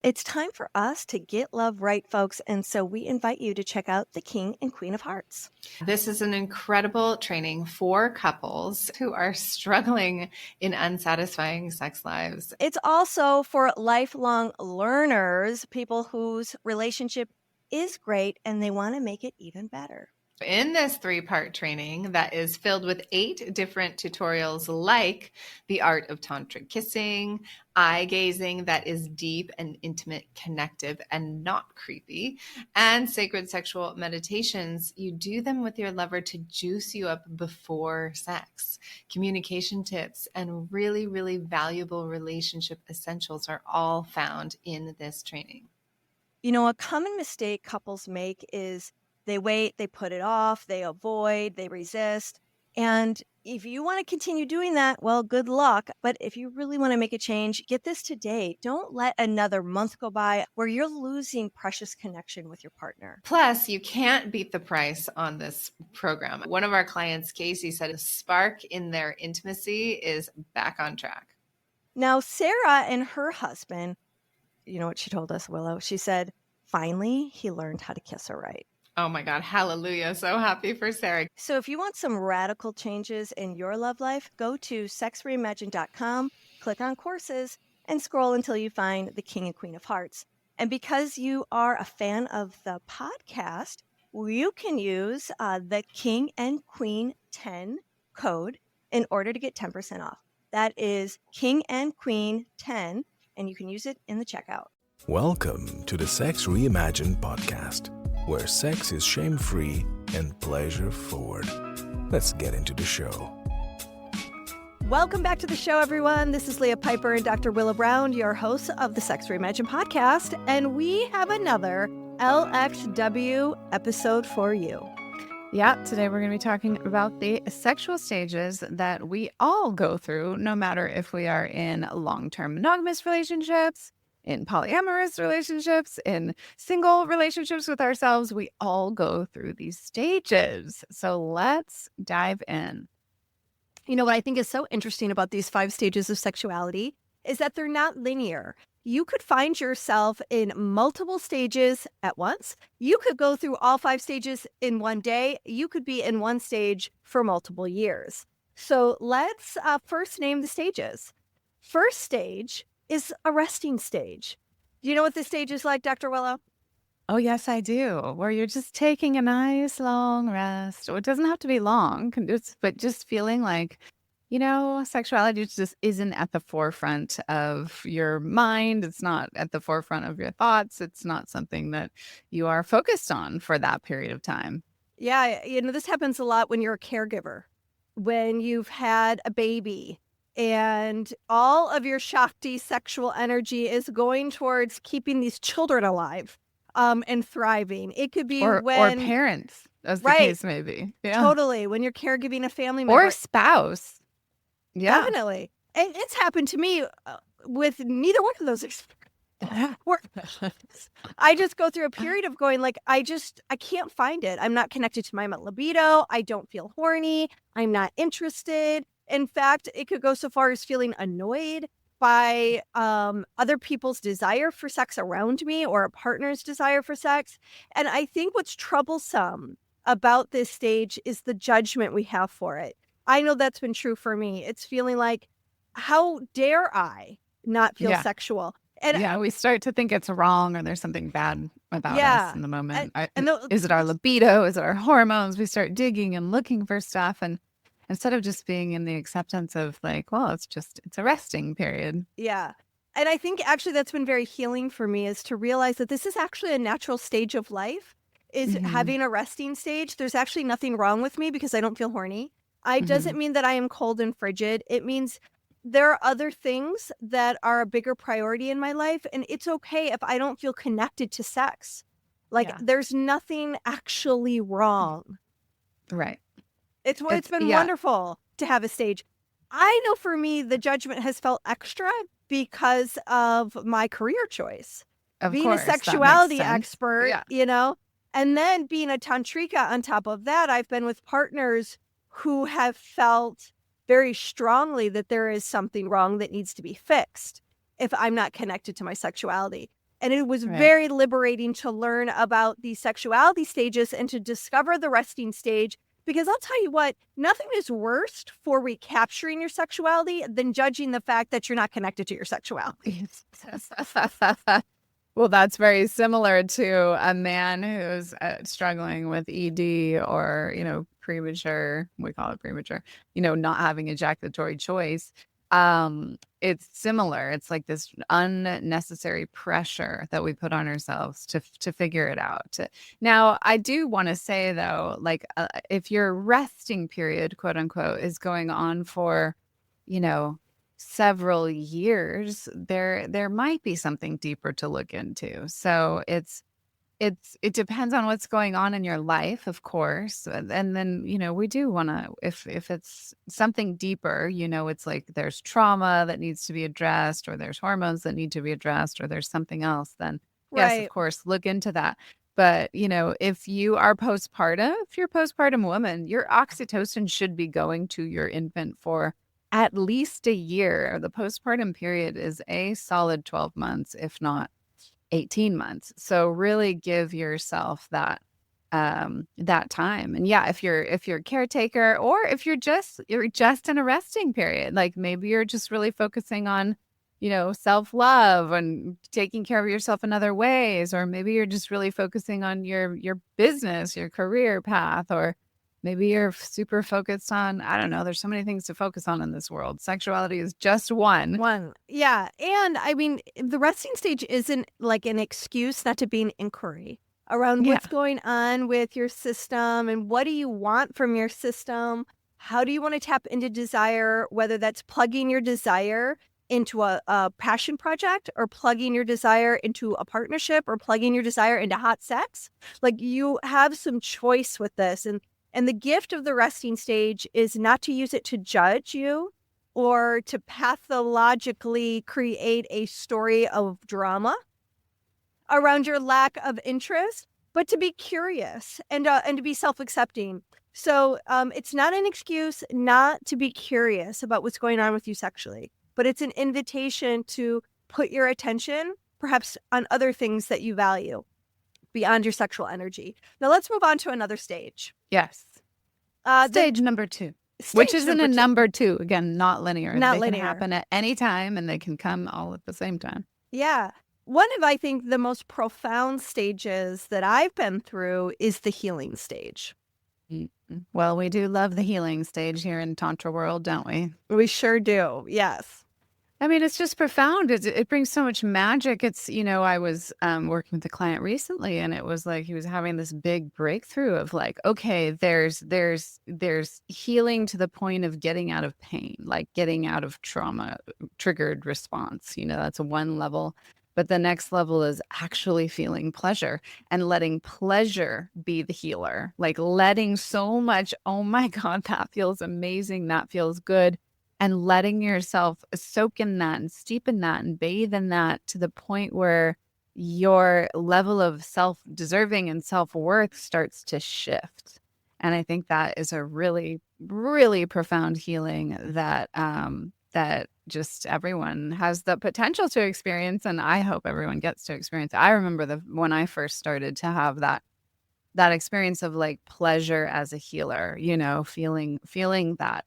It's time for us to get love right, folks. And so we invite you to check out the King and Queen of Hearts. This is an incredible training for couples who are struggling in unsatisfying sex lives. It's also for lifelong learners, people whose relationship is great and they want to make it even better. In this 3-part training that is filled with 8 different tutorials like the art of tantric kissing, eye gazing that is deep and intimate, connective, and not creepy, and sacred sexual meditations, you do them with your lover to juice you up before sex. Communication tips and really, really valuable relationship essentials are all found in this training. You know, a common mistake couples make is they wait, they put it off, they avoid, they resist. And if you want to continue doing that, well, good luck. But if you really want to make a change, get this today. Don't let another month go by where you're losing precious connection with your partner. Plus, you can't beat the price on this program. One of our clients, Casey, said a spark in their intimacy is back on track. Now, Sarah and her husband, you know what she told us, Willow? She said, finally, he learned how to kiss her right. Oh my God, hallelujah. So happy for Sarah. So if you want some radical changes in your love life, go to sexreimagine.com, click on courses, and scroll until you find the King and Queen of Hearts. And because you are a fan of the podcast, you can use the King and Queen 10 code in order to get 10% off. That is King and Queen 10, and you can use it in the checkout. Welcome to the Sex Reimagined podcast, where sex is shame-free and pleasure-forward. Let's get into the show. Welcome back to the show, everyone. This is Leah Piper and Dr. Willow Brown, your hosts of the Sex Reimagined podcast, and we have another LXW episode for you. Yeah, today we're going to be talking about the sexual stages that we all go through, no matter if we are in long-term monogamous relationships, in polyamorous relationships, in single relationships with ourselves. We all go through these stages. So let's dive in. You know, what I think is so interesting about these 5 stages of sexuality is that they're not linear. You could find yourself in multiple stages at once. You could go through all 5 stages in one day. You could be in one stage for multiple years. So let's first name the stages. First stage is a resting stage. Do you know what this stage is like, Dr. Willow? Oh, yes, I do. Where you're just taking a nice long rest. It doesn't have to be long, but just feeling like, you know, sexuality just isn't at the forefront of your mind. It's not at the forefront of your thoughts. It's not something that you are focused on for that period of time. Yeah, you know, this happens a lot when you're a caregiver, when you've had a baby, and all of your Shakti sexual energy is going towards keeping these children alive and thriving. It could be or parents, as the case may be. Yeah. Totally. When you're caregiving a family member. Or spouse. Yeah. Definitely. And it's happened to me with neither one of those experiences. I just go through a period of going like, I can't find it. I'm not connected to my libido. I don't feel horny. I'm not interested. In fact, it could go so far as feeling annoyed by other people's desire for sex around me or a partner's desire for sex. And I think what's troublesome about this stage is the judgment we have for it. I know that's been true for me. It's feeling like, how dare I not feel sexual? And we start to think it's wrong or there's something bad about us in the moment. Is it our libido? Is it our hormones? We start digging and looking for stuff, and instead of just being in the acceptance of like, well, it's a resting period. Yeah. And I think actually that's been very healing for me, is to realize that this is actually a natural stage of life, is having a resting stage. There's actually nothing wrong with me because I don't feel horny. It doesn't mean that I am cold and frigid. It means there are other things that are a bigger priority in my life. And it's okay if I don't feel connected to sex. Like there's nothing actually wrong. Right. It's been wonderful to have a stage. I know for me, the judgment has felt extra because of my career choice. Being a sexuality expert, you know, and then being a tantrika on top of that, I've been with partners who have felt very strongly that there is something wrong that needs to be fixed if I'm not connected to my sexuality. And it was Right. very liberating to learn about these sexuality stages and to discover the resting stage. Because I'll tell you what, nothing is worse for recapturing your sexuality than judging the fact that you're not connected to your sexuality. Well, that's very similar to a man who's struggling with ED or, premature, we call it premature, not having ejaculatory choice. It's similar. It's like this unnecessary pressure that we put on ourselves to figure it out. Now, I do want to say though, like if your resting period, quote unquote, is going on for, you know, several years, there might be something deeper to look into. So it depends on what's going on in your life, of course. And then, we do want to, if it's something deeper, it's like there's trauma that needs to be addressed, or there's hormones that need to be addressed, or there's something else, then yes, of Right. course, look into that. But, if you're a postpartum woman, your oxytocin should be going to your infant for at least a year. The postpartum period is a solid 12 months, if not 18 months. So really give yourself that time. And yeah, if you're a caretaker, or if you're just in a resting period, like maybe you're just really focusing on, self-love and taking care of yourself in other ways, or maybe you're just really focusing on your business, your career path, or maybe you're super focused on, I don't know, there's so many things to focus on in this world. Sexuality is just one. One. Yeah. And I mean, the resting stage isn't like an excuse not to be an inquiry around Yeah. what's going on with your system and what do you want from your system? How do you want to tap into desire, whether that's plugging your desire into a passion project, or plugging your desire into a partnership, or plugging your desire into hot sex? Like, you have some choice with this. And the gift of the resting stage is not to use it to judge you or to pathologically create a story of drama around your lack of interest, but to be curious and to be self-accepting. So it's not an excuse not to be curious about what's going on with you sexually, but it's an invitation to put your attention perhaps on other things that you value beyond your sexual energy. Now let's move on to another stage. Yes. The Stage number 2. stage Which isn't a two. number 2. Again, not linear. Not They linear. can happen at any time, and they can come all at the same time. Yeah. One of, I think, the most profound stages that I've been through is the healing stage. Well, we do love the healing stage here in Tantra world, don't we? We sure do. Yes. I mean, it's just profound. It brings so much magic. It's, I was working with a client recently, and it was like he was having this big breakthrough of like, okay, there's healing to the point of getting out of pain, like getting out of trauma triggered response. That's one level. But the next level is actually feeling pleasure and letting pleasure be the healer, like letting so much, oh my God, that feels amazing. That feels good. And letting yourself soak in that and steep in that and bathe in that to the point where your level of self-deserving and self-worth starts to shift. And I think that is a really, really profound healing that that just everyone has the potential to experience, and I hope everyone gets to experience. I remember when I first started to have that experience of like pleasure as a healer, feeling that,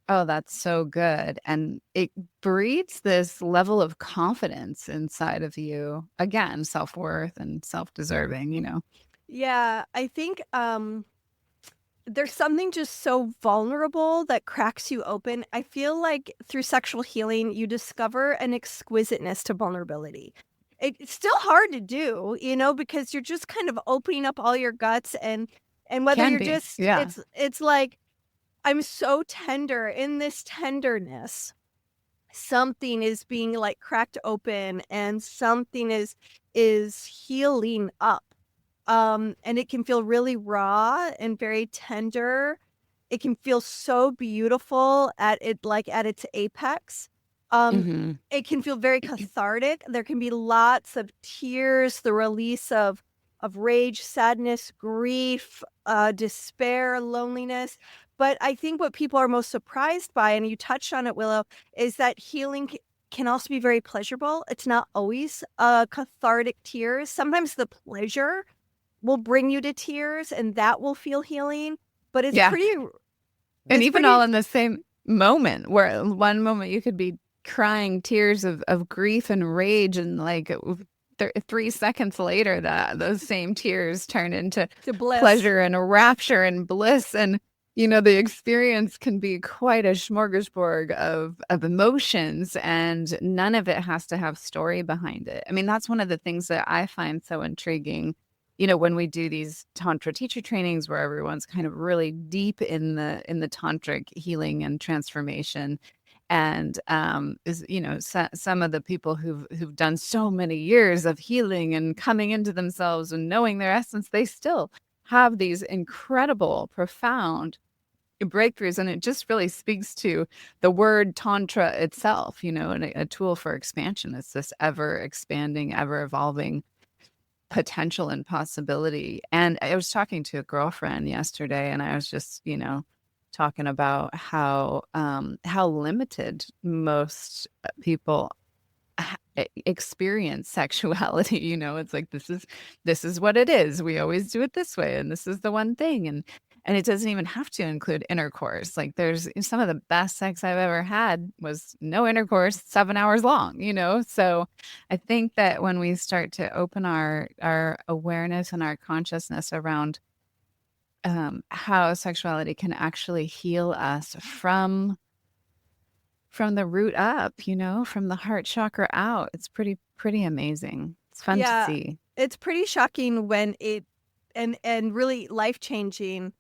oh, that's so good. And it breeds this level of confidence inside of you. Again, self-worth and self-deserving. Yeah. I think there's something just so vulnerable that cracks you open. I feel like through sexual healing, you discover an exquisiteness to vulnerability. It's still hard to do, because you're just kind of opening up all your guts, and whether Can you're be. just, Yeah. it's like, I'm so tender. In this tenderness, something is being like cracked open, and something is healing up. And it can feel really raw and very tender. It can feel so beautiful at its apex. Mhm. It can feel very cathartic. There can be lots of tears, the release of rage, sadness, grief, despair, loneliness. But I think what people are most surprised by, and you touched on it, Willow, is that healing can also be very pleasurable. It's not always cathartic tears. Sometimes the pleasure will bring you to tears and that will feel healing. But it's Yeah. pretty, And it's even pretty, all in the same moment, where one moment you could be crying tears of grief and rage, and like 3 seconds later, that those same tears turn into to bliss. pleasure and rapture and bliss. And the experience can be quite a smorgasbord of emotions, and none of it has to have story behind it. I mean, that's one of the things that I find so intriguing. When we do these tantra teacher trainings where everyone's kind of really deep in the tantric healing and transformation, and some of the people who've done so many years of healing and coming into themselves and knowing their essence, they still have these incredible, profound breakthroughs. And it just really speaks to the word tantra itself, and a tool for expansion. It's this ever expanding, ever evolving potential and possibility. And I was talking to a girlfriend yesterday, and I was just, talking about how limited most people experience sexuality. It's like, this is what it is. We always do it this way, and this is the one thing. And it doesn't even have to include intercourse. Like, there's some of the best sex I've ever had was no intercourse, 7 hours long, So I think that when we start to open our awareness and our consciousness around how sexuality can actually heal us from the root up, from the heart chakra out, it's pretty amazing. It's fun to see. It's pretty shocking when it and really life-changing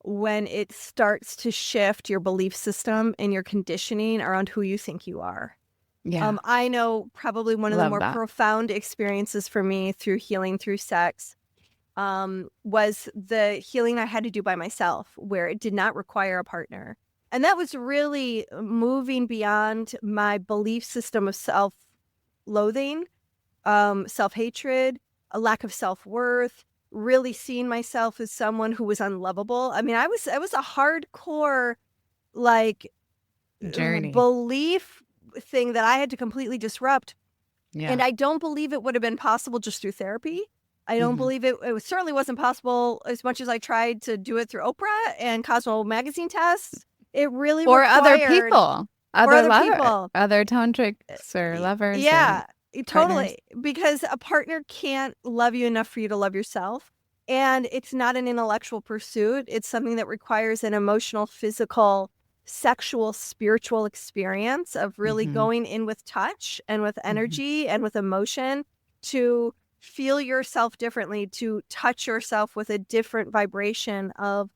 when it starts to shift your belief system and your conditioning around who you think you are. Yeah. I know probably one of the more profound experiences for me through healing through sex was the healing I had to do by myself, where it did not require a partner. And that was really moving beyond my belief system of self-loathing, self-hatred, a lack of self-worth, really seeing myself as someone who was unlovable. I mean, it was a hardcore, like, journey belief thing that I had to completely disrupt. Yeah. And I don't believe it would have been possible just through therapy. I don't believe it certainly wasn't possible as much as I tried to do it through Oprah and Cosmo magazine tests. It really or required other people, other tantrics or lovers. Yeah, totally. Because a partner can't love you enough for you to love yourself. And it's not an intellectual pursuit. It's something that requires an emotional, physical, sexual, spiritual experience of really going in with touch and with energy and with emotion to feel yourself differently, to touch yourself with a different vibration of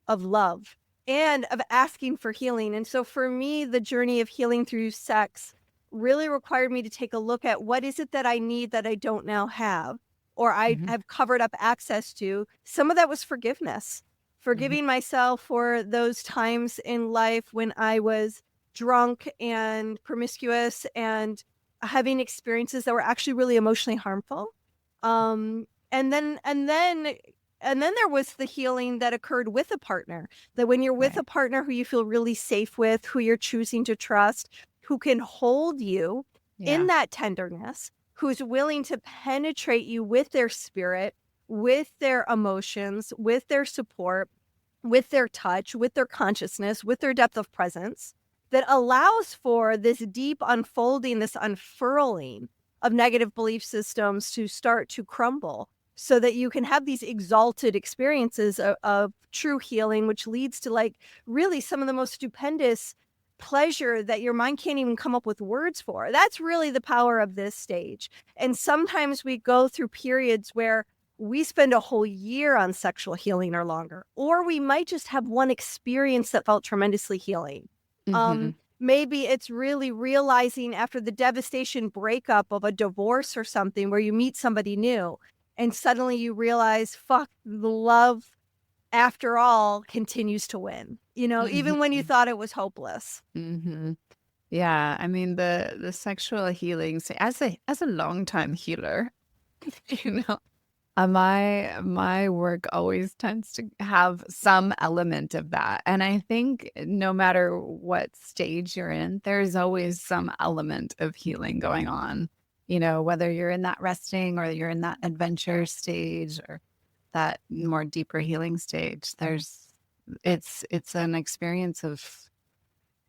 love and of asking for healing. And so for me, the journey of healing through sex really required me to take a look at what is it that I need that I don't now have, or I have covered up access to. Some of that was forgiveness, forgiving myself for those times in life when I was drunk and promiscuous and having experiences that were actually really emotionally harmful. And then there was the healing that occurred with a partner, that when you're with a partner who you feel really safe with, who you're choosing to trust, who can hold you in that tenderness, who's willing to penetrate you with their spirit, with their emotions, with their support, with their touch, with their consciousness, with their depth of presence, that allows for this deep unfolding, this unfurling of negative belief systems to start to crumble, so that you can have these exalted experiences of true healing, which leads to like really some of the most stupendous pleasure that your mind can't even come up with words for. That's really the power of this stage. And sometimes we go through periods where we spend a whole year on sexual healing or longer, or we might just have one experience that felt tremendously healing. Maybe it's really realizing after the devastation breakup of a divorce or something where you meet somebody new and suddenly you realize, fuck, the love after all continues to win, even when you thought it was hopeless. Yeah. I mean, the sexual healing, as a longtime healer, My work always tends to have some element of that. And I think no matter what stage you're in, there's always some element of healing going on. Whether you're in that resting or you're in that adventure stage or that more deeper healing stage, it's an experience of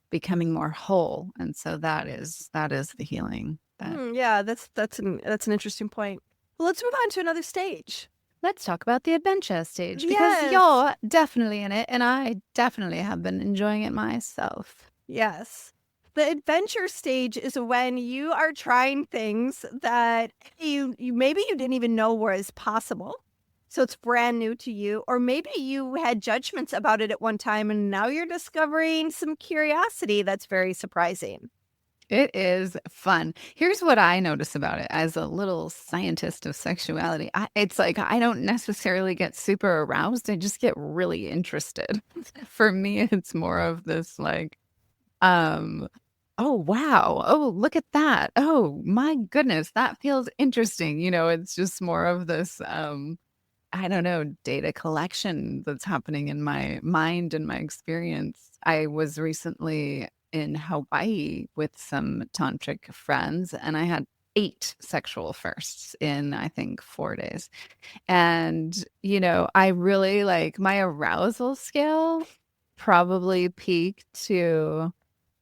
becoming more whole. And so that is the healing. Yeah, that's an interesting point. Well, let's move on to another stage. Let's talk about the adventure stage because Yes. you're definitely in it and I definitely have been enjoying it myself. Yes. The adventure stage is when you are trying things that you maybe you didn't even know was possible. So it's brand new to you, or maybe you had judgments about it at one time and now you're discovering some curiosity that's very surprising. It is fun. Here's what I notice about it as a little scientist of sexuality. It's like I don't necessarily get super aroused. I just get really interested. For me, it's more of this like, oh, wow. Oh, look at that. Oh, my goodness. That feels interesting. It's just more of this, I don't know, data collection that's happening in my mind and my experience. I was recently in Hawaii with some tantric friends, and I had 8 sexual firsts in, I think, 4 days. And, I really my arousal scale probably peaked to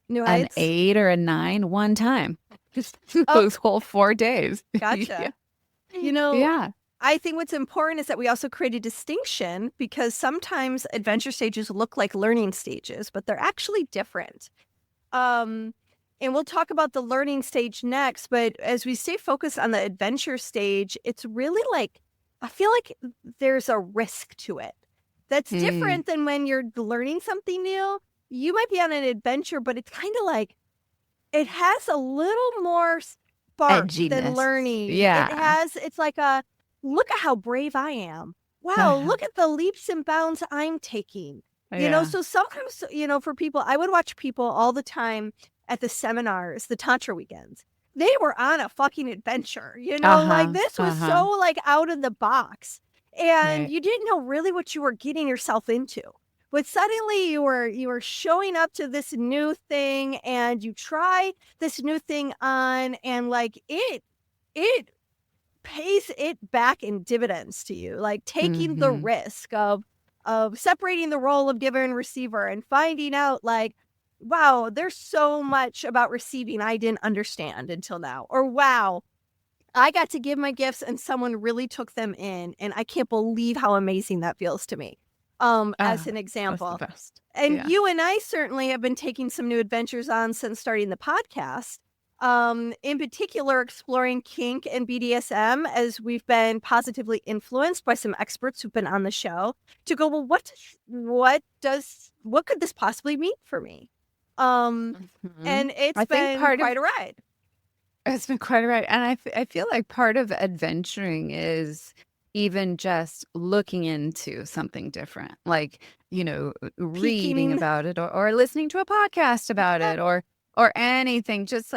New an heights? 8 or a 9 one time. Just Oh. those whole 4 days. Gotcha. Yeah. I think what's important is that we also create a distinction because sometimes adventure stages look like learning stages, but they're actually different. And we'll talk about the learning stage next, but as we stay focused on the adventure stage, it's really I feel like there's a risk to it. That's different than when you're learning something new. You might be on an adventure, but it's kind of it has a little more spark than Edginess. learning. Yeah. It's like look at how brave I am. Wow, look at the leaps and bounds I'm taking. Yeah. So sometimes, for people, I would watch people all the time at the seminars, the Tantra weekends. They were on a fucking adventure, this was so out of the box. And Right. you didn't know really what you were getting yourself into. But suddenly you were showing up to this new thing and you try this new thing on and it pays it back in dividends to you, taking the risk of separating the role of giver and receiver and finding out wow, there's so much about receiving I didn't understand until now. Or wow, I got to give my gifts and someone really took them in and I can't believe how amazing that feels to me. As an example. That's the best. And Yeah. you and I certainly have been taking some new adventures on since starting the podcast. In particular, exploring kink and BDSM as we've been positively influenced by some experts who've been on the show to go, well, what could this possibly mean for me? And it's I think been quite a ride. It's been quite a ride. And I feel like part of adventuring is even just looking into something different, reading about it or listening to a podcast about it or anything, just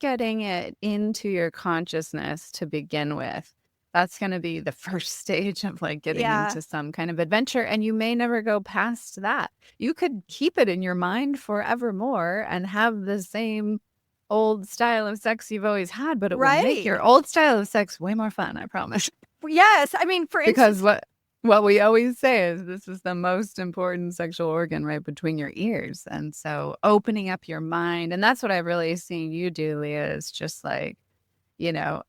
getting it into your consciousness to begin with. That's going to be the first stage of getting into some kind of adventure. And you may never go past that. You could keep it in your mind forevermore and have the same old style of sex you've always had, but it will make your old style of sex way more fun, I promise. Yes. I mean, for instance, because what we always say is this is the most important sexual organ right between your ears. And so opening up your mind, and that's what I've really seen you do, Leah, is just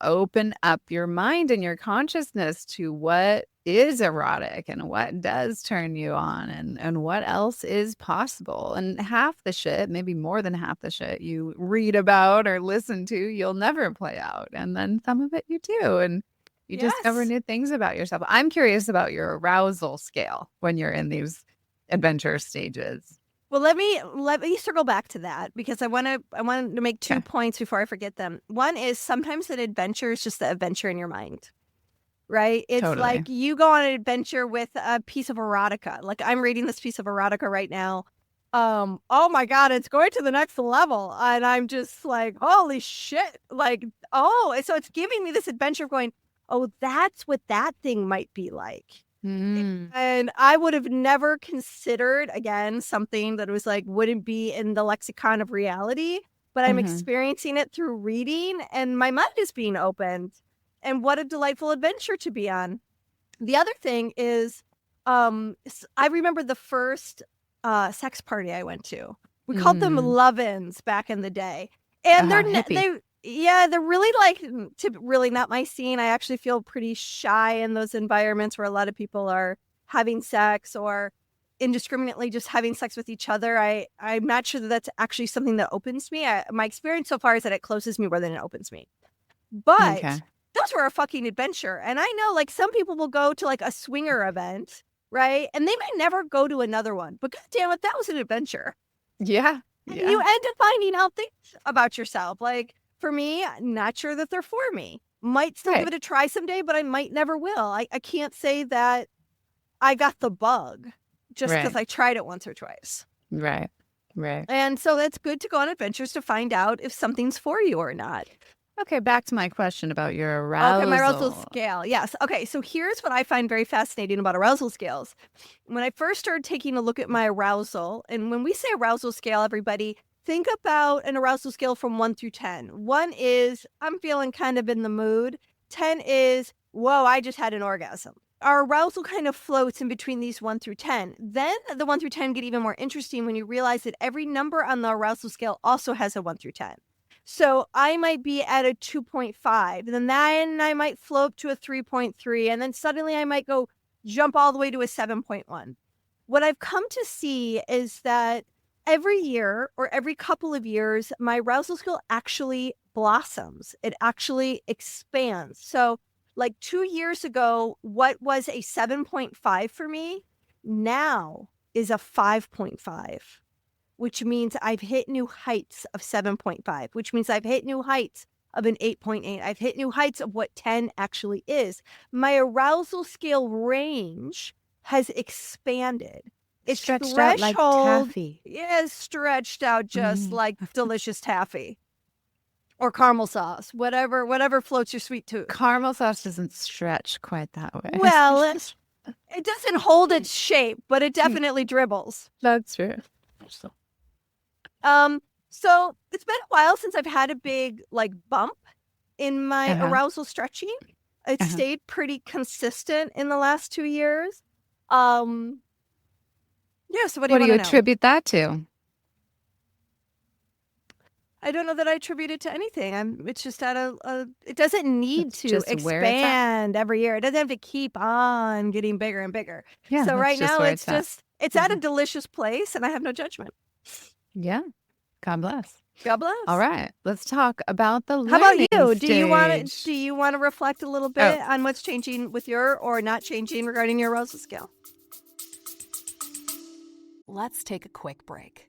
open up your mind and your consciousness to what is erotic and what does turn you on and what else is possible. And half the shit, maybe more than half the shit you read about or listen to, you'll never play out. And then some of it you do. And you discover new things about yourself. I'm curious about your arousal scale when you're in these adventure stages. Well, let me circle back to that because I want to make 2 points before I forget them. One is sometimes an adventure is just the adventure in your mind, right? It's Totally. You go on an adventure with a piece of erotica. I'm reading this piece of erotica right now. Oh my God, it's going to the next level. And I'm just holy shit. So it's giving me this adventure of going, oh, that's what that thing might be like. Mm. And I would have never considered, again, something that was like, wouldn't be in the lexicon of reality, but I'm experiencing it through reading and my mind is being opened. And what a delightful adventure to be on. The other thing is, I remember the first sex party I went to. We called them love-ins back in the day. And Hippie. they're really like really not my scene. I actually feel pretty shy in those environments where a lot of people are having sex or indiscriminately just having sex with each other. I'm not sure that that's actually something that opens me. My experience so far is that it closes me more than it opens me. But Okay. those were a fucking adventure. And I know like some people will go to like a swinger event, right? And they might never go to another one. But God damn it, that was an adventure. Yeah. And you end up finding out things about yourself. Like for me, not sure that they're for me. Might still give it a try someday, but I might never will. I can't say that I got the bug just because I tried it once or twice. Right. Right. And so it's good to go on adventures to find out if something's for you or not. Okay, back to my question about your arousal. Okay, my arousal scale. Yes. Okay, so here's what I find very fascinating about arousal scales. When I first started taking a look at my arousal, and when we say arousal scale, everybody, think about an arousal scale from 1 through 10. 1 is, I'm feeling kind of in the mood. 10 is, whoa, I just had an orgasm. Our arousal kind of floats in between these 1 through 10. Then the 1 through 10 get even more interesting when you realize that every number on the arousal scale also has a 1 through 10. So I might be at a 2.5, and then I might float to a 3.3, and then suddenly I might go jump all the way to a 7.1. What I've come to see is that every year or every couple of years, my arousal scale actually blossoms. It actually expands. So like 2 years ago, what was a 7.5 for me now is a 5.5. Which means I've hit new heights of 7.5, which means I've hit new heights of an 8.8. I've hit new heights of what 10 actually is. My arousal scale range has expanded. It's stretched out like taffy. Yeah, it's stretched out just like delicious taffy. Or caramel sauce, whatever floats your sweet tooth. Caramel sauce doesn't stretch quite that way. Well, it doesn't hold its shape, but it definitely dribbles. That's true. So it's been a while since I've had a big like bump in my arousal stretching. It stayed pretty consistent in the last 2 years. Yeah, so what do you attribute that to? I don't know that I attribute it to anything. It's just at it doesn't need to expand every year. It doesn't have to keep on getting bigger and bigger. Yeah, so right now it's at a delicious place and I have no judgment. Yeah. God bless. God bless. All right. Let's talk about the learning How about you? stage. Do you want to reflect a little bit on what's changing with your or not changing regarding your arousal scale? Let's take a quick break.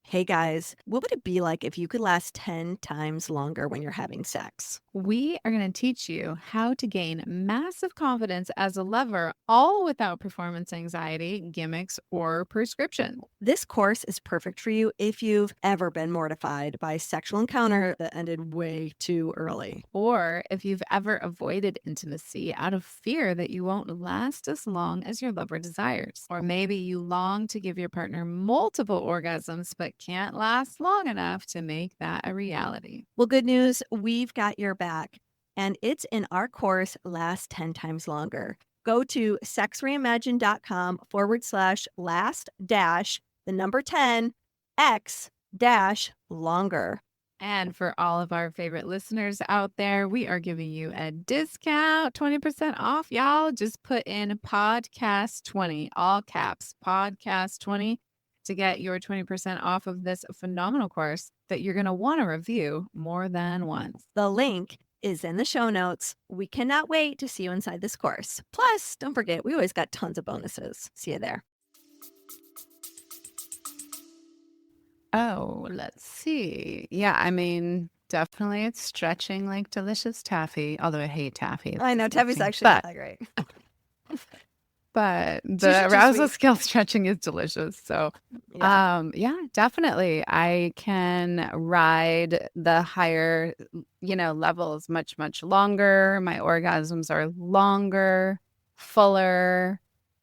Hey guys, what would it be like if you could last 10 times longer when you're having sex? We are going to teach you how to gain massive confidence as a lover, all without performance anxiety, gimmicks, or prescription. This course is perfect for you if you've ever been mortified by a sexual encounter that ended way too early. Or if you've ever avoided intimacy out of fear that you won't last as long as your lover desires. Or maybe you long to give your partner multiple orgasms but can't last long enough to make that a reality. Well, good news, we've got your back. And it's in our course, Last 10 Times Longer. Go to sexreimagined.com/last-10x-longer. And for all of our favorite listeners out there, we are giving you a discount, 20% off, y'all. Just put in podcast 20, all caps, podcast 20. To get your 20% off of this phenomenal course that you're going to want to review more than once. The link is in the show notes. We cannot wait to see you inside this course. Plus, don't forget, we always got tons of bonuses. See you there. Oh, let's see. Yeah, I mean, definitely it's stretching like delicious taffy, although I hate taffy. I know, taffy's actually not that great. but She's the too arousal sweet. scale stretching is delicious. So, Yeah. yeah, definitely. I can ride the higher, levels much, much longer. My orgasms are longer, fuller.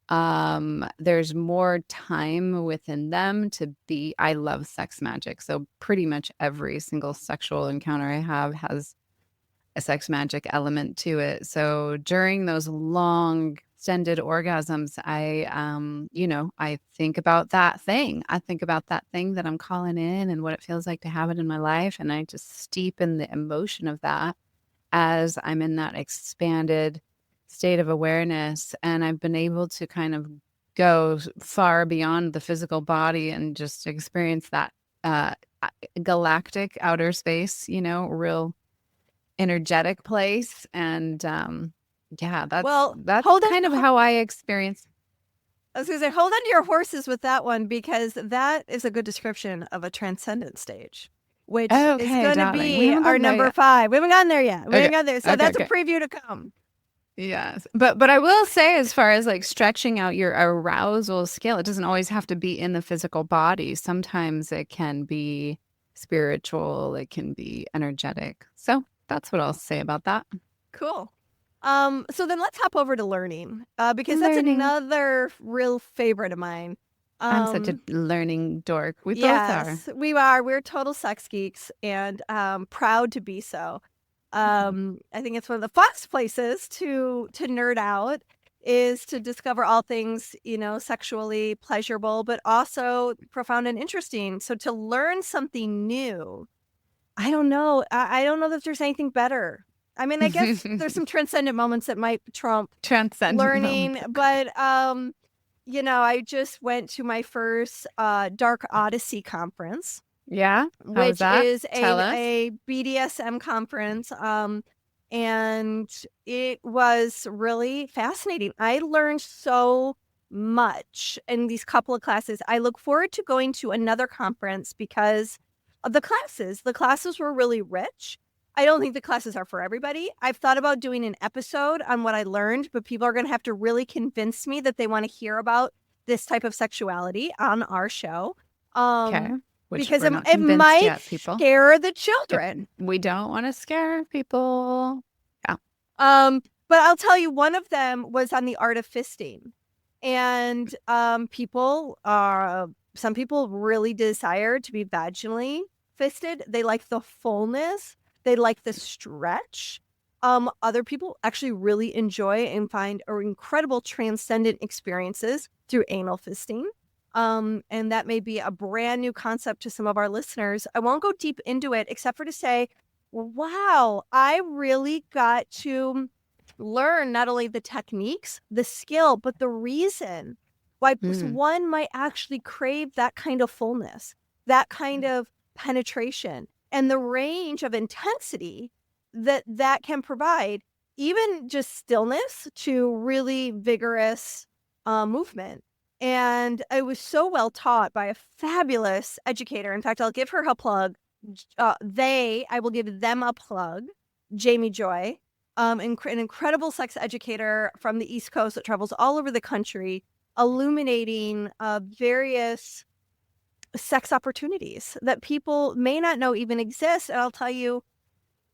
There's more time within them to be. I love sex magic. So pretty much every single sexual encounter I have has a sex magic element to it. So during those long extended orgasms, I think about that thing. I think about that thing that I'm calling in and what it feels like to have it in my life. And I just steep in the emotion of that as I'm in that expanded state of awareness. And I've been able to kind of go far beyond the physical body and just experience that uh, galactic outer space, real energetic place. And yeah, that's Well, that's hold on. kind of how I experience. I was going to say, hold on to your horses with that one because that is a good description of a transcendent stage, which is Okay, going to darling. We be haven't our gotten there number yet. 5. We haven't gotten there yet. We Okay. haven't gotten there. So Okay, that's a okay. preview to come. Yes. But I will say, as far as like stretching out your arousal scale, it doesn't always have to be in the physical body. Sometimes it can be spiritual, it can be energetic. So that's what I'll say about that. Cool. So then let's hop over to learning because that's Learning. another real favorite of mine. I'm such a learning dork. We both are. Yes, we are. We're total sex geeks and proud to be so. I think it's one of the funnest places to nerd out is to discover all things, sexually pleasurable, but also profound and interesting. So to learn something new, I don't know. I don't know that there's anything better. I mean, I guess there's some transcendent moments that might trump Transcendent learning, moments. but I just went to my first Dark Odyssey conference. Yeah? How was Which that? is Tell us. a BDSM conference. And it was really fascinating. I learned so much in these couple of classes. I look forward to going to another conference because of the classes. The classes were really rich. I don't think the classes are for everybody. I've thought about doing an episode on what I learned, but people are going to have to really convince me that they want to hear about this type of sexuality on our show. Okay. Which Because we're not it convinced might yet, people. scare the children. We don't want to scare people. Yeah. But I'll tell you, one of them was on the art of fisting. And some people really desire to be vaginally fisted. They like the fullness. They like the stretch. Other people actually really enjoy and find incredible transcendent experiences through anal fisting. And that may be a brand new concept to some of our listeners. I won't go deep into it except for to say, wow, I really got to learn not only the techniques, the skill, but the reason why one might actually crave that kind of fullness, that kind of penetration, and the range of intensity that can provide, even just stillness to really vigorous movement. And I was so well taught by a fabulous educator. In fact, I'll give her a plug. I will give them a plug. Jamie Joy, an incredible sex educator from the East Coast that travels all over the country, illuminating various sex opportunities that people may not know even exist. And I'll tell you,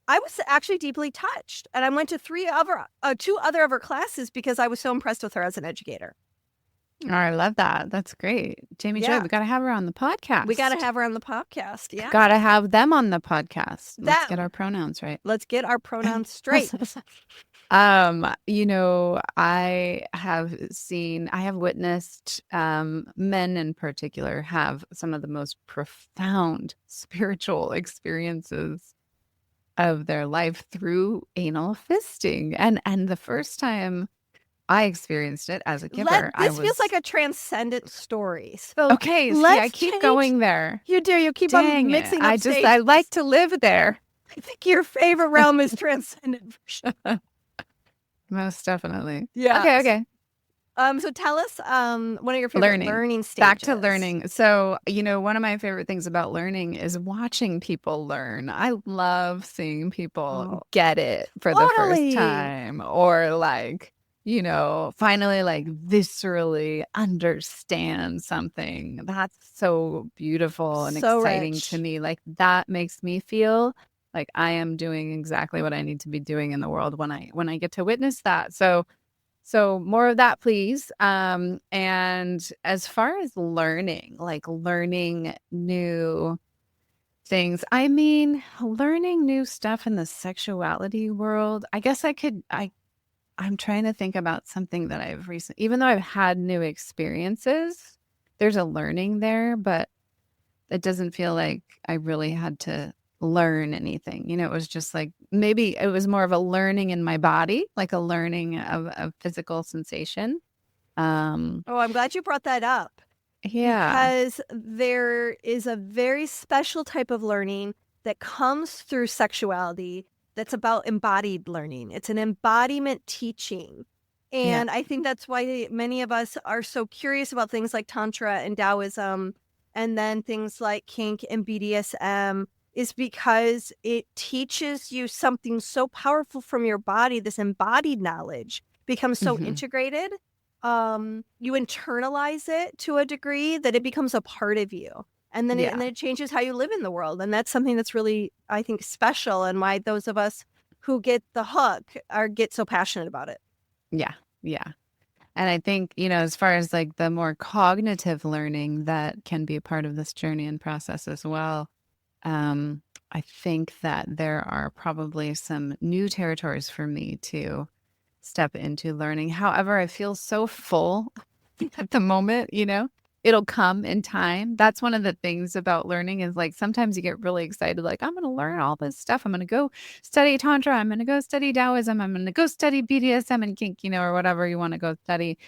I was actually deeply touched. And I went to two other of her classes because I was so impressed with her as an educator. Oh, I love that. That's great. Jamie Joy, we got to have her on the podcast. We got to have her on the podcast. Yeah. Got to have them on the podcast. Let's get our pronouns right. Let's get our pronouns straight. I have witnessed men in particular have some of the most profound spiritual experiences of their life through anal fisting. And the first time I experienced it as a giver. This feels like a transcendent story. So okay, see, I keep going there. You do. You keep on mixing up stages. I like to live there. I think your favorite realm is transcendent. Most definitely. Yeah. Okay. So tell us one of your favorite learning stages. Back to learning. So, one of my favorite things about learning is watching people learn. I love seeing people get it for the first time or like finally like viscerally understand something. That's so beautiful and So exciting to rich. me. Like that makes me feel like I am doing exactly what I need to be doing in the world when I get to witness that. So more of that, please. And as far as learning, like learning new things, I mean, learning new stuff in the sexuality world, I guess I'm trying to think about something that I've recently, even though I've had new experiences, there's a learning there, but it doesn't feel like I really had to learn anything. It was just like maybe it was more of a learning in my body, like a learning of physical sensation. Oh, I'm glad you brought that up Yeah. because there is a very special type of learning that comes through sexuality that's about embodied learning. It's an embodiment teaching. Yeah. And I think that's why many of us are so curious about things like Tantra and Taoism, and then things like kink and BDSM, is because it teaches you something so powerful from your body. This embodied knowledge becomes so Hmm. integrated. You internalize it to a degree that it becomes a part of you. And Yeah. then it changes how you live in the world. And that's something that's really, I think, special, and why those of us who get the hook get so passionate about it. Yeah. Yeah. And I think, as far as like the more cognitive learning that can be a part of this journey and process as well, um, I think that there are probably some new territories for me to step into learning. However, I feel so full at the moment. It'll come in time. That's one of the things about learning is like sometimes you get really excited, like, I'm going to learn all this stuff. I'm going to go study Tantra. I'm going to go study Taoism. I'm going to go study BDSM and kink, or whatever you want to go study.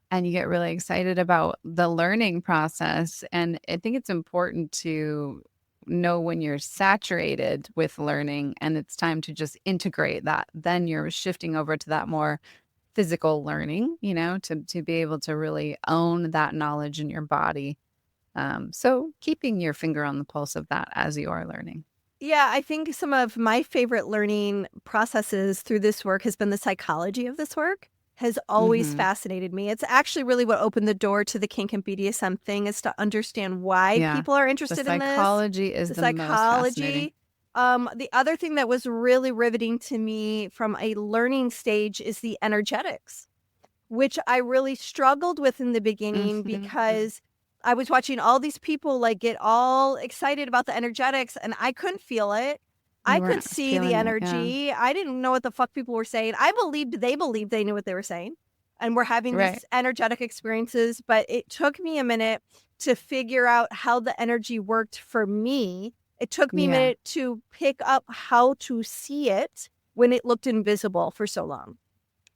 And you get really excited about the learning process. And I think it's important to know when you're saturated with learning and it's time to just integrate that. Then you're shifting over to that more physical learning, to be able to really own that knowledge in your body. So keeping your finger on the pulse of that as you are learning. Yeah, I think some of my favorite learning processes through this work has been the psychology of this work. Has always Hmm. fascinated me. It's actually really what opened the door to the kink and BDSM thing, is to understand why Yeah. people are The interested in this. psychology is The the most fascinating. psychology. The other thing that was really riveting to me from a learning stage is the energetics, which I really struggled with in the beginning Hmm. because I was watching all these people like get all excited about the energetics and I couldn't feel it. I You could weren't see the feeling it. Yeah. energy. I didn't know what the fuck people were saying. I believed they knew what they were saying and we're having Right. these energetic experiences, but it took me a minute to figure out how the energy worked for me. It took me a Yeah. minute to pick up how to see it when it looked invisible for so long.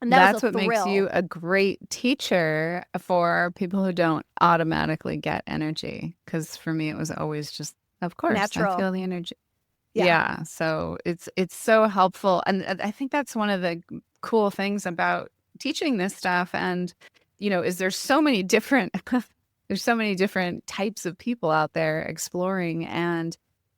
And that was a That's what makes thrill. you a great teacher for people who don't automatically get energy. Because for me, it was always just, of course, I Natural. feel the energy. Yeah. Yeah. So it's so helpful. And I think that's one of the cool things about teaching this stuff. And, is there's so many different types of people out there exploring. And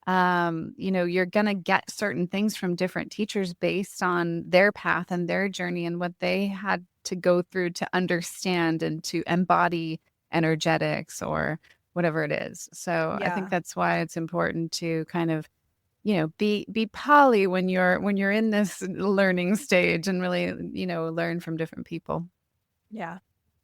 you're going to get certain things from different teachers based on their path and their journey and what they had to go through to understand and to embody energetics or whatever it is. So I think Yeah. that's why it's important to kind of, be poly when you're in this learning stage and really, learn from different people. Yeah.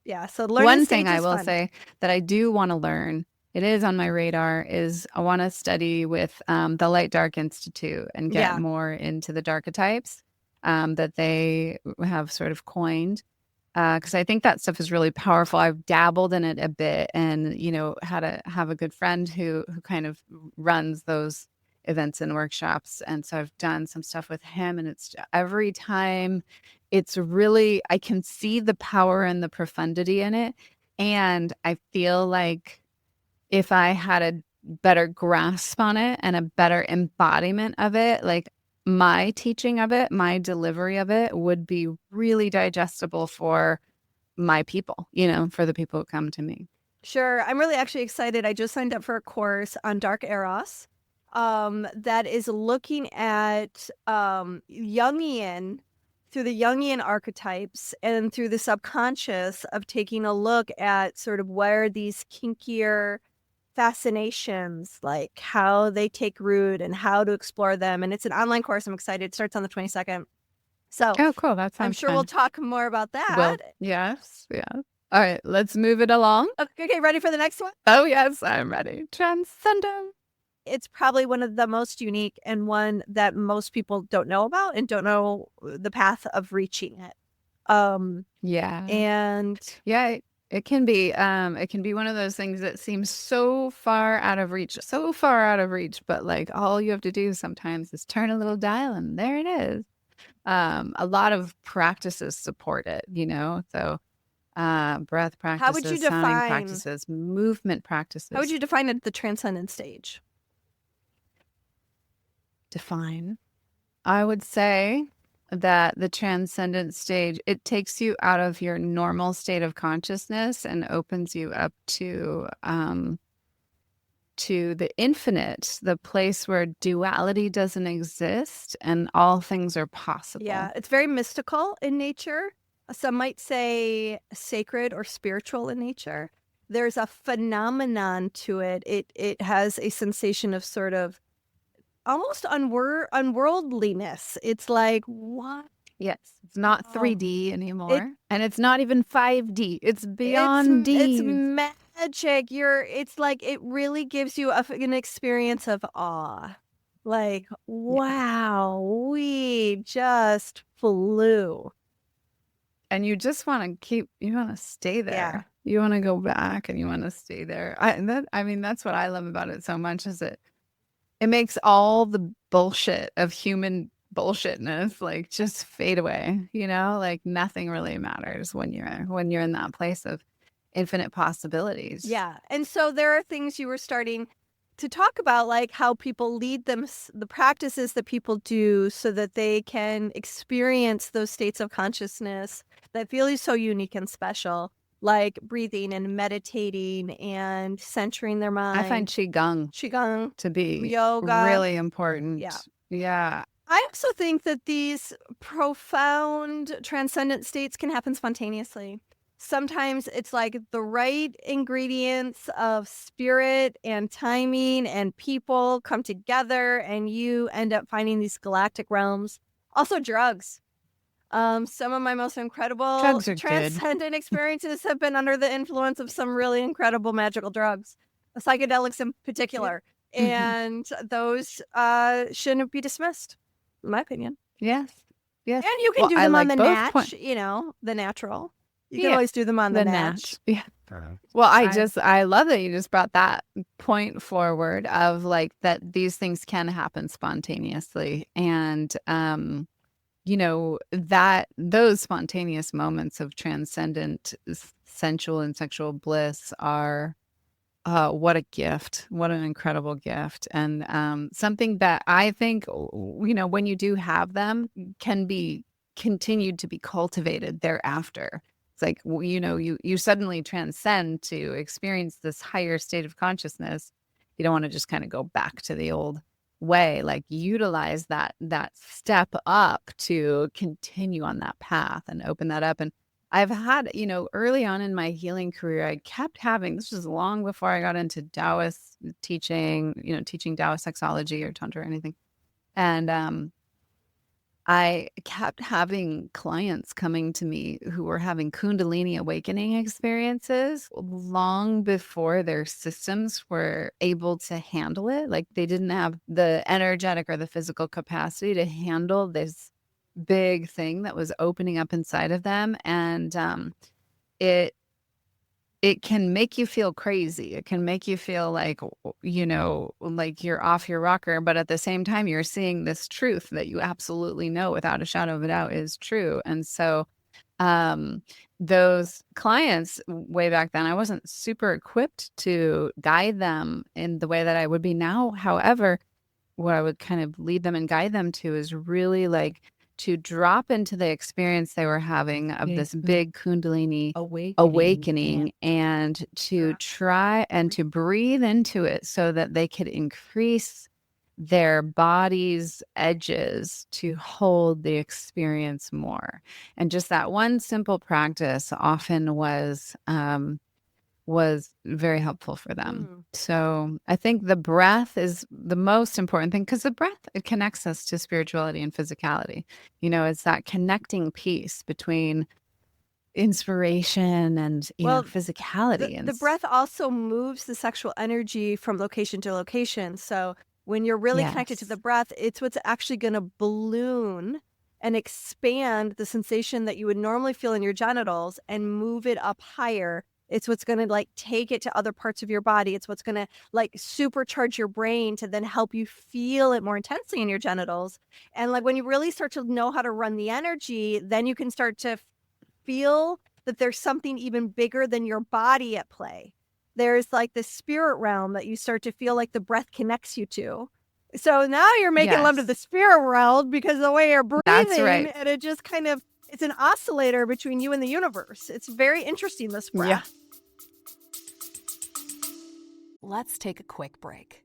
Yeah. So learning One thing stage I is will fun. say that I do want to learn, it is on my radar, is I want to study with the Light Dark Institute and get Yeah. more into the darchetypes that they have sort of coined. Because I think that stuff is really powerful. I've dabbled in it a bit, and have a good friend who kind of runs those events and workshops, and so I've done some stuff with him, and it's every time it's really I can see the power and the profundity in it, and I feel like if I had a better grasp on it and a better embodiment of it, like my teaching of it, my delivery of it would be really digestible for my people, for the people who come to me. Sure. I'm really actually excited. I just signed up for a course on Dark Eros that is looking at Jungian through the Jungian archetypes and through the subconscious of taking a look at sort of where these kinkier fascinations, like how they take root and how to explore them. And it's an online course. I'm excited. It starts on the 22nd. So Oh, cool. That I'm sounds sure we'll fun. talk more about that. Well, yes. Yeah. All right. Let's move it along. Okay, ready for the next one? Oh, yes. I'm ready. Transcendence. It's probably one of the most unique and one that most people don't know about and don't know the path of reaching it. Yeah. And Yeah. It can be one of those things that seems so far out of reach, but like all you have to do sometimes is turn a little dial and there it is. A lot of practices support it, so breath practices, how would you sounding define practices, movement practices. How would you define it, the transcendent stage? Define? I would say that the transcendent stage, it takes you out of your normal state of consciousness and opens you up to the infinite, the place where duality doesn't exist and all things are possible. Yeah, it's very mystical in nature. Some might say sacred or spiritual in nature. There's a phenomenon to it. It has a sensation of sort of almost unworldliness. It's like, what? Yes, it's not Oh. 3D anymore, and it's not even 5D. It's beyond D. It's magic. It's like it really gives you an experience of awe. Like, wow, we just flew. And you just want to stay there. Yeah. You want to go back and you want to stay there. That's what I love about it so much is it makes all the bullshit of human bullshitness like just fade away, like nothing really matters when you're in that place of infinite possibilities. Yeah. And so there are things you were starting to talk about, like how people lead the practices that people do so that they can experience those states of consciousness that feel so unique and special, like breathing and meditating and centering their mind. I find Qigong to be yoga, really important. Yeah. Yeah. I also think that these profound transcendent states can happen spontaneously. Sometimes it's like the right ingredients of spirit and timing and people come together and you end up finding these galactic realms. Also drugs. Some of my most incredible Drugs are transcendent experiences have been under the influence of some really incredible magical drugs, psychedelics in particular. And those shouldn't be dismissed, in my opinion. Yes. Yes. And you can do them on the natch, the natural. You can Yeah. always do them on the natch. Yeah. Well, I love that you just brought that point forward of like that these things can happen spontaneously. And, that those spontaneous moments of transcendent sensual and sexual bliss are what a gift. What an incredible gift. And something that I think, when you do have them can be continued to be cultivated thereafter. It's like, you suddenly transcend to experience this higher state of consciousness. You don't want to just kind of go back to the old way, like utilize that step up to continue on that path and open that up. And I've had, early on in my healing career, I kept having, this was long before I got into Taoist teaching, teaching Taoist sexology or Tantra or anything. And I kept having clients coming to me who were having Kundalini awakening experiences long before their systems were able to handle it. Like they didn't have the energetic or the physical capacity to handle this big thing that was opening up inside of them. And it can make you feel crazy. It can make you feel like, like you're off your rocker. But at the same time, you're seeing this truth that you absolutely know without a shadow of a doubt is true. And so those clients way back then, I wasn't super equipped to guide them in the way that I would be now. However, what I would kind of lead them and guide them to is really like to drop into the experience they were having of this big Kundalini awakening and to try and to breathe into it so that they could increase their body's edges to hold the experience more. And just that one simple practice often was very helpful for them. Mm. So I think the breath is the most important thing, because the breath, it connects us to spirituality and physicality. It's that connecting piece between inspiration and, Well, physicality. the breath also moves the sexual energy from location to location. So when you're really connected to the Yes. breath, it's what's actually going to balloon and expand the sensation that you would normally feel in your genitals and move it up higher. It's what's going to like take it to other parts of your body. It's what's going to like supercharge your brain to then help you feel it more intensely in your genitals. And like when you really start to know how to run the energy, then you can start to feel that there's something even bigger than your body at play. There's like the spirit realm that you start to feel like the breath connects you to. So now you're making love to the Yes. spirit realm because of the way you're That's breathing, right. and it just kind of, it's an oscillator between you and the universe. It's very interesting, this Yeah. breath. Let's take a quick break.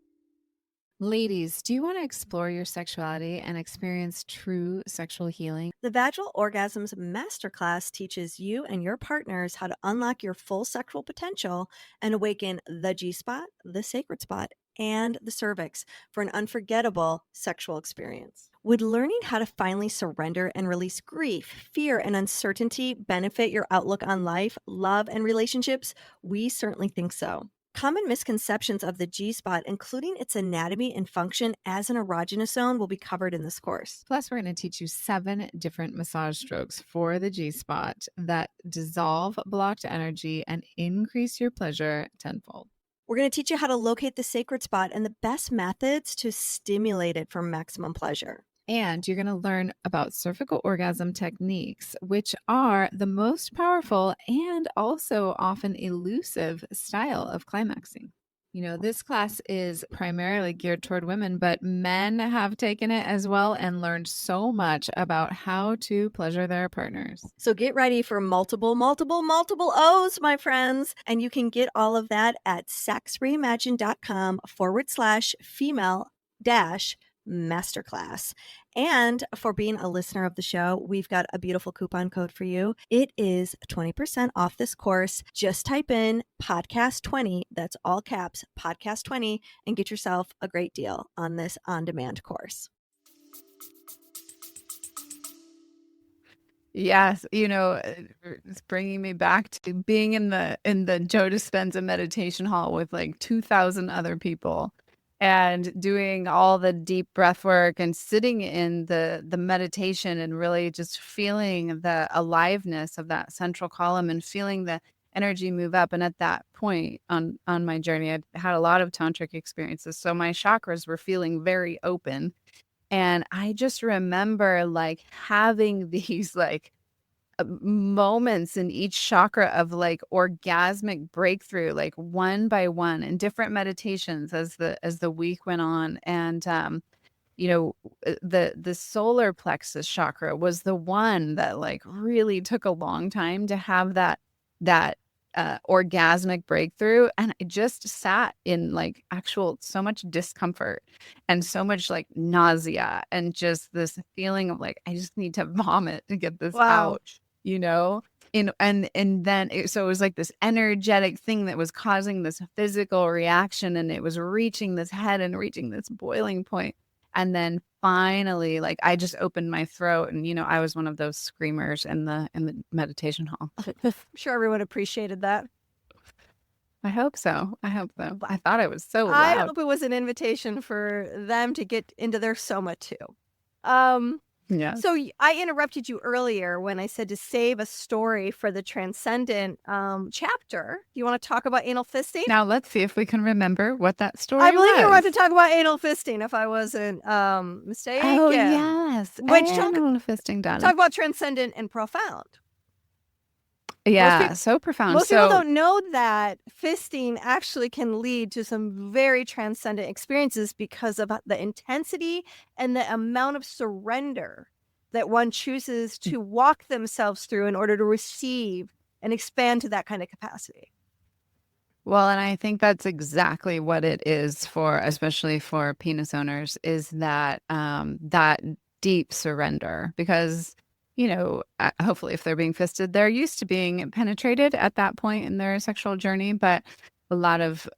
Ladies, do you want to explore your sexuality and experience true sexual healing? The Vaginal Orgasms Masterclass teaches you and your partners how to unlock your full sexual potential and awaken the G-spot, the sacred spot, and the cervix for an unforgettable sexual experience. Would learning how to finally surrender and release grief, fear, and uncertainty benefit your outlook on life, love, and relationships? We certainly think so. Common misconceptions of the G-spot, including its anatomy and function as an erogenous zone, will be covered in this course. Plus, we're going to teach you 7 different massage strokes for the G-spot that dissolve blocked energy and increase your pleasure tenfold. We're going to teach you how to locate the sacred spot and the best methods to stimulate it for maximum pleasure. And you're going to learn about cervical orgasm techniques, which are the most powerful and also often elusive style of climaxing. This class is primarily geared toward women, but men have taken it as well and learned so much about how to pleasure their partners. So get ready for multiple O's, my friends. And you can get all of that at sexreimagine.com/female-masterclass. And for being a listener of the show, we've got a beautiful coupon code for you. It is 20% off this course. Just type in podcast20, that's all caps, podcast20, and get yourself a great deal on this on-demand course. Yes, it's bringing me back to being in the Joe Dispenza meditation hall with like 2,000 other people and doing all the deep breath work and sitting in the meditation and really just feeling the aliveness of that central column and feeling the energy move up. And at that point on my journey, I'd had a lot of tantric experiences, so my chakras were feeling very open. And I just remember like having these like moments in each chakra of like orgasmic breakthrough, like one by one in different meditations as the week went on. And the solar plexus chakra was the one that like really took a long time to have that orgasmic breakthrough. And I just sat in like actual so much discomfort and so much like nausea and just this feeling of like I just need to vomit to get this Wow. out, and then so it was like this energetic thing that was causing this physical reaction, and it was reaching this head and reaching this boiling point. And then finally, like I just opened my throat, and I was one of those screamers in the meditation hall. I'm sure everyone appreciated that. I hope so. I thought it was so I loud. hope it was an invitation for them to get into their soma too. Yeah. So I interrupted you earlier when I said to save a story for the Transcendent chapter. You want to talk about anal fisting? Now let's see if we can remember what that story I believe you were about was. to talk about anal fisting, if I wasn't mistaken. Oh yes, Which talk anal fisting, darling. about transcendent and profound. Yeah, so profound. Most people So don't know that fisting actually can lead to some very transcendent experiences because of the intensity and the amount of surrender that one chooses to walk themselves through in order to receive and expand to that kind of capacity. Well, and I think that's exactly what it is for, especially for penis owners, is that deep surrender. Because, hopefully, if they're being fisted, they're used to being penetrated at that point in their sexual journey. But a lot of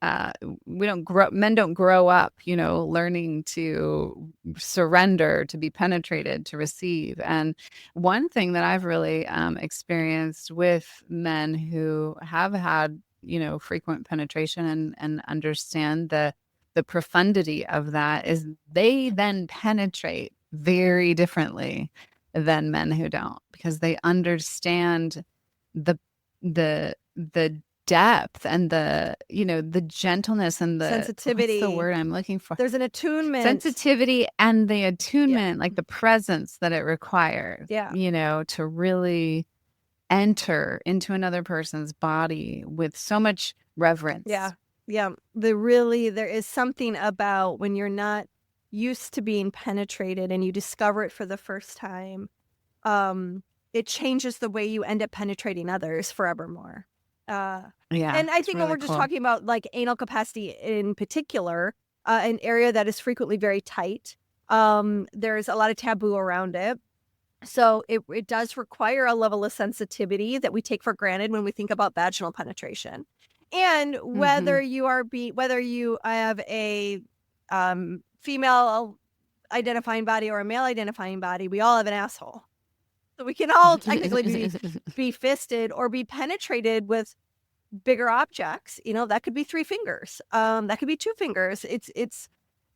men don't grow up, learning to surrender, to be penetrated, to receive. And one thing that I've really experienced with men who have had frequent penetration and understand the profundity of that is they then penetrate very differently than men who don't, because they understand the the depth and the gentleness and what's Sensitivity. the word I'm looking for? There's an attunement. Sensitivity and the attunement, like the presence that it requires, Yeah. To really enter into another person's body with so much reverence. Yeah. Yeah. There is something about when you're not used to being penetrated and you discover it for the first time, it changes the way you end up penetrating others forevermore. Yeah. And I it's think when really we're just cool. talking about like anal capacity in particular, an area that is frequently very tight, there's a lot of taboo around it. So it does require a level of sensitivity that we take for granted when we think about vaginal penetration. And whether you have a female identifying body or a male identifying body, we all have an asshole. So we can all technically be fisted or be penetrated with bigger objects. That could be 3 fingers. That could be 2 fingers. It's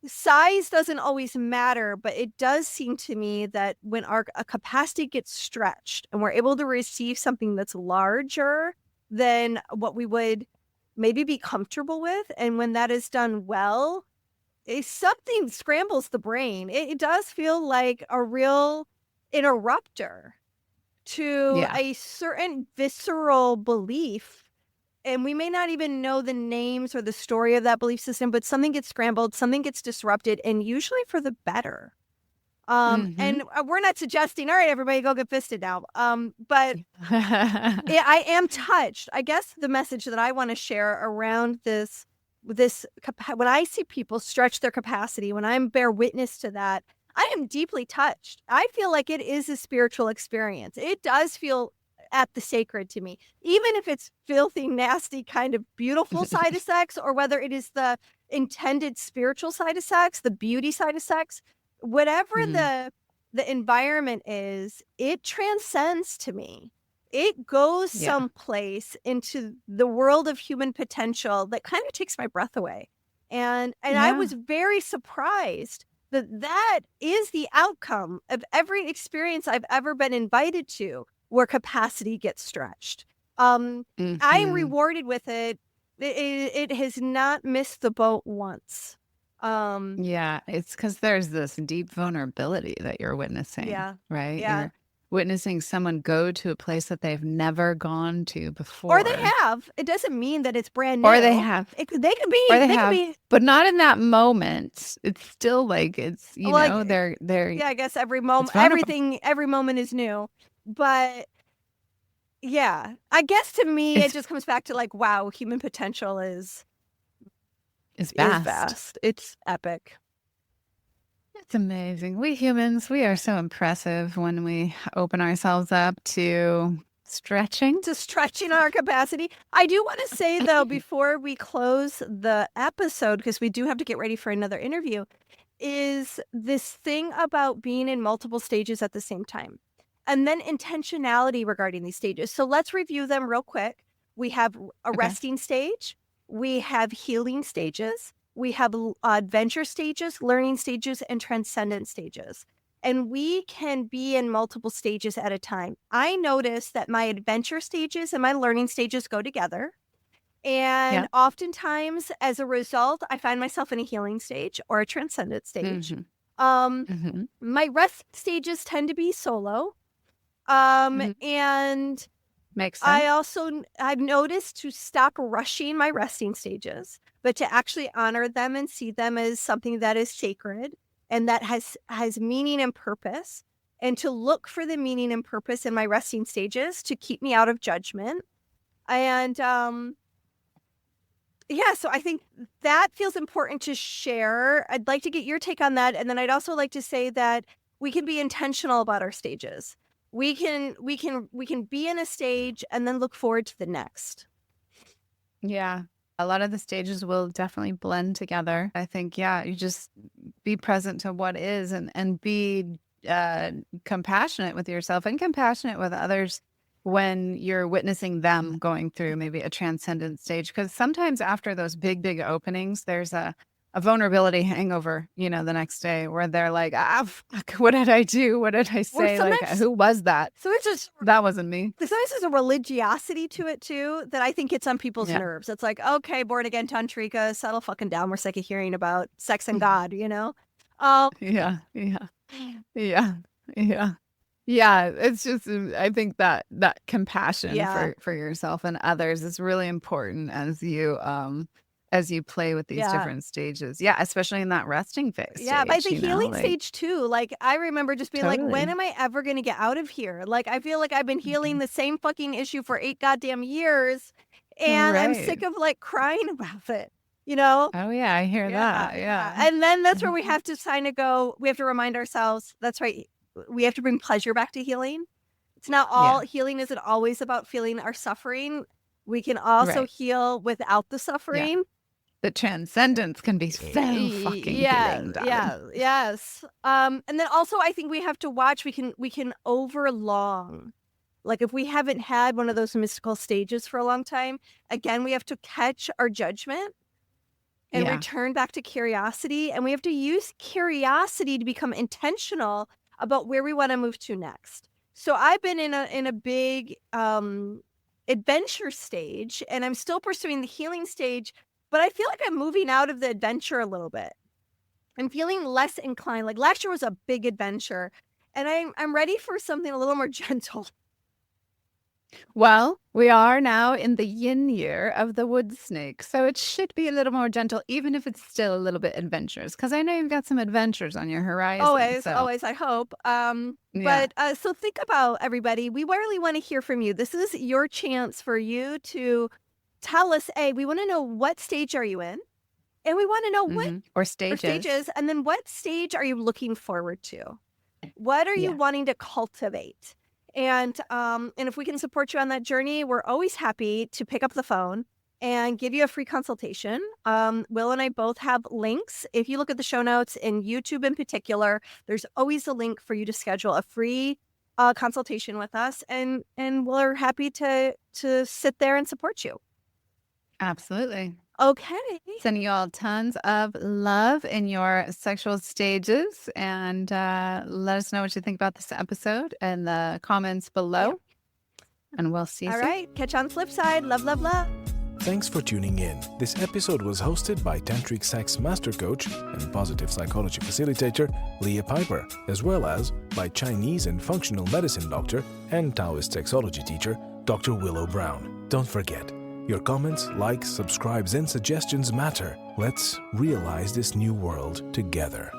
size doesn't always matter, but it does seem to me that when our capacity gets stretched and we're able to receive something that's larger than what we would maybe be comfortable with, and when that is done well, something scrambles the brain. It does feel like a real interrupter to Yeah. a certain visceral belief, and we may not even know the names or the story of that belief system, but something gets scrambled, something gets disrupted, and usually for the better. And we're not suggesting, all right, everybody go get fisted now. But I am touched. I guess the message that I want to share around this, when I see people stretch their capacity, when I bear witness to that, I am deeply touched. I feel like it is a spiritual experience. It does feel at the sacred to me, even if it's filthy, nasty, kind of beautiful side of sex, or whether it is the intended spiritual side of sex, the beauty side of sex, whatever the environment is, it transcends to me. It goes Yeah. someplace into the world of human potential that kind of takes my breath away. And I was very surprised that is the outcome of every experience I've ever been invited to where capacity gets stretched. I'm rewarded with it. It has not missed the boat once. Yeah, it's because there's this deep vulnerability that you're witnessing, right? Yeah. You're witnessing someone go to a place that they've never gone to before. Or they have. It doesn't mean that it's brand new. Or they have. They could be. Or they could have, be. but not in that moment. It's still like it's Like, they're Yeah, I guess every moment, vulnerable. every moment is new. But yeah, I guess to me, it just comes back to like, wow, human potential is vast. It's epic. It's amazing. We humans, we are so impressive when we open ourselves up to stretching. To stretching our capacity. I do want to say, though, before we close the episode, because we do have to get ready for another interview, is this thing about being in multiple stages at the same time. And then intentionality regarding these stages. So let's review them real quick. We have a resting stage. We have healing stages. We have adventure stages, learning stages, and transcendent stages. And we can be in multiple stages at a time. I notice that my adventure stages and my learning stages go together. And oftentimes, as a result, I find myself in a healing stage or a transcendent stage. My rest stages tend to be solo. And makes sense. I've noticed to stop rushing my resting stages, but to actually honor them and see them as something that is sacred and that has meaning and purpose, and to look for the meaning and purpose in my resting stages to keep me out of judgment. And Yeah, so I think that feels important to share. I'd like to get your take on that, and then I'd also like to say that we can be intentional about our stages. We can be in a stage and then look forward to the next. Yeah. A lot of the stages will definitely blend together. I think, yeah, you just be present to what is and be compassionate with yourself and compassionate with others when you're witnessing them going through maybe a transcendent stage. Because sometimes after those big openings, there's a vulnerability hangover, the next day where they're like, fuck, what did I do? What did I say? Like, who was that? So it's just, that wasn't me. Sometimes there's a religiosity to it too that I think gets on people's nerves. It's like, okay, born again tantrika, settle fucking down. We're sick of hearing about sex and God, Yeah. It's just, I think that compassion for yourself and others is really important as you play with these different stages. Yeah, especially in that resting phase. Yeah, stage, but the healing stage too. Like, I remember just being like, when am I ever going to get out of here? Like, I feel like I've been healing the same fucking issue for 8 goddamn years, and I'm sick of like crying about it, Oh, yeah, I hear that. Yeah. And then that's where we have to kind of go, we have to remind ourselves, that's right, we have to bring pleasure back to healing. It's not all, healing isn't always about feeling our suffering. We can also heal without the suffering. Yeah. The transcendence can be so fucking healing, darling. Yes. And then also I think we have to watch, we can overlong. Like, if we haven't had one of those mystical stages for a long time, again, we have to catch our judgment and return back to curiosity. And we have to use curiosity to become intentional about where we want to move to next. So I've been in a big adventure stage, and I'm still pursuing the healing stage, but I feel like I'm moving out of the adventure a little bit. I'm feeling less inclined. Like, last year was a big adventure, and I'm ready for something a little more gentle. Well, we are now in the yin year of the wood snake, so it should be a little more gentle, even if it's still a little bit adventurous, because I know you've got some adventures on your horizon. Always, I hope. But so think about, everybody, we really want to hear from you. This is your chance for you to tell us, we want to know, what stage are you in? And we want to know what or stages. And then what stage are you looking forward to? What are you wanting to cultivate? And if we can support you on that journey, we're always happy to pick up the phone and give you a free consultation. Will and I both have links. If you look at the show notes in YouTube in particular, there's always a link for you to schedule a free consultation with us, and we're happy to sit there and support you. Absolutely. Okay. Sending you all tons of love in your sexual stages, and let us know what you think about this episode in the comments below. And we'll see you soon. All right. Catch you on the flip side. Love, love, love. Thanks for tuning in. This episode was hosted by Tantric Sex Master Coach and Positive Psychology Facilitator Leah Piper, as well as by Chinese and Functional Medicine Doctor and Taoist Sexology Teacher Dr. Willow Brown. Don't forget, your comments, likes, subscribes, and suggestions matter. Let's realize this new world together.